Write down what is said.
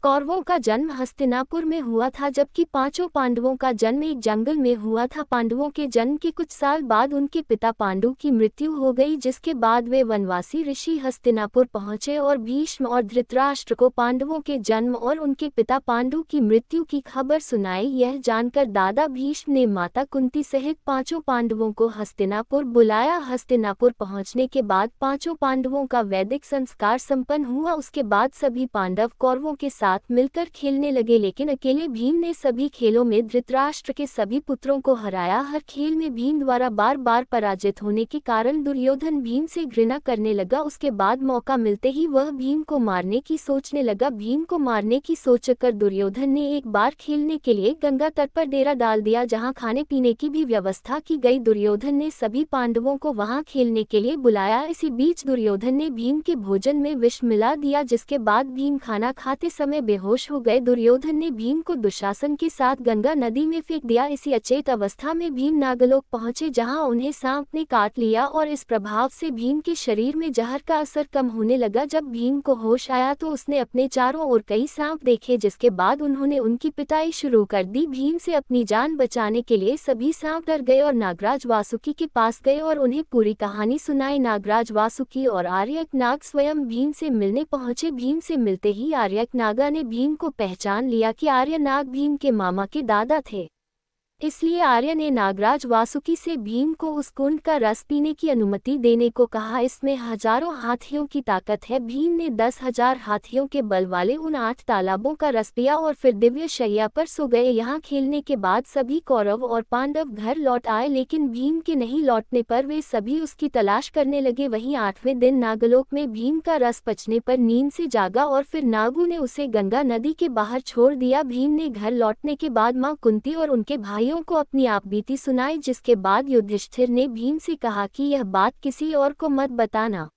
कौरवों का जन्म हस्तिनापुर में हुआ था, जबकि पांचों पांडवों का जन्म एक जंगल में हुआ था। पांडवों के जन्म के कुछ साल बाद उनके पिता पांडु की मृत्यु हो गई, जिसके बाद वे वनवासी ऋषि हस्तिनापुर पहुंचे और भीष्म और धृतराष्ट्र को पांडवों के जन्म और उनके पिता पांडु की मृत्यु की खबर सुनाई। यह जानकर दादा भीष्म ने माता कुंती सहित पांचों पांडवों को हस्तिनापुर बुलाया। हस्तिनापुर पहुंचने के बाद पांचों पांडवों का वैदिक संस्कार संपन्न हुआ। उसके बाद सभी पांडव कौरवों के साथ मिलकर खेलने लगे, लेकिन अकेले भीम ने सभी खेलों में धृतराष्ट्र के सभी पुत्रों को हराया। हर खेल में भीम द्वारा बार बार पराजित होने के कारण दुर्योधन भीम से घृणा करने लगा। उसके बाद मौका मिलते ही वह भीम को मारने की सोचने लगा। भीम को मारने की सोचकर दुर्योधन ने एक बार खेलने के लिए गंगा तट पर डेरा डाल दिया, जहां खाने पीने की भी व्यवस्था की गई। दुर्योधन ने सभी पांडवों को वहां खेलने के लिए बुलाया। इसी बीच दुर्योधन ने भीम के भोजन में विष मिला दिया, जिसके बाद भीम खाना खाते समय बेहोश हो गए। दुर्योधन ने भीम को दुशासन के साथ गंगा नदी में फेंक दिया। इसी अचेत अवस्था में भीम नागलोक पहुंचे, जहां उन्हें सांप ने काट लिया और इस प्रभाव से भीम के शरीर में जहर का असर कम होने लगा। जब भीम को होश आया तो उसने अपने चारों ओर कई सांप देखे, जिसके बाद उन्होंने उनकी पिटाई शुरू कर दी। भीम से अपनी जान बचाने के लिए सभी सांप डर गए और नागराज वासुकी के पास गए और उन्हें पूरी कहानी सुनाई। नागराज वासुकी और आर्यक नाग स्वयं भीम से मिलने पहुंचे। भीम से मिलते ही आर्यक नागा ने भीम को पहचान लिया कि आर्य नाग भीम के मामा के दादा थे। इसलिए आर्य ने नागराज वासुकी से भीम को उस कुंड का रस पीने की अनुमति देने को कहा। इसमें हजारों हाथियों की ताकत है। भीम ने 10,000 हाथियों के बल वाले उन 8 तालाबों का रस पिया और फिर दिव्य शैया पर सो गए। यहाँ खेलने के बाद सभी कौरव और पांडव घर लौट आए, लेकिन भीम के नहीं लौटने पर वे सभी उसकी तलाश करने लगे। वहीं 8वें दिन नागलोक में भीम का रस पचने पर नींद से जागा और फिर नागू ने उसे गंगा नदी के बाहर छोड़ दिया। भीम ने घर लौटने के बाद मां कुंती और उनके भाइयों को अपनी आप बीती सुनाई, जिसके बाद युधिष्ठिर ने भीम से कहा कि यह बात किसी और को मत बताना।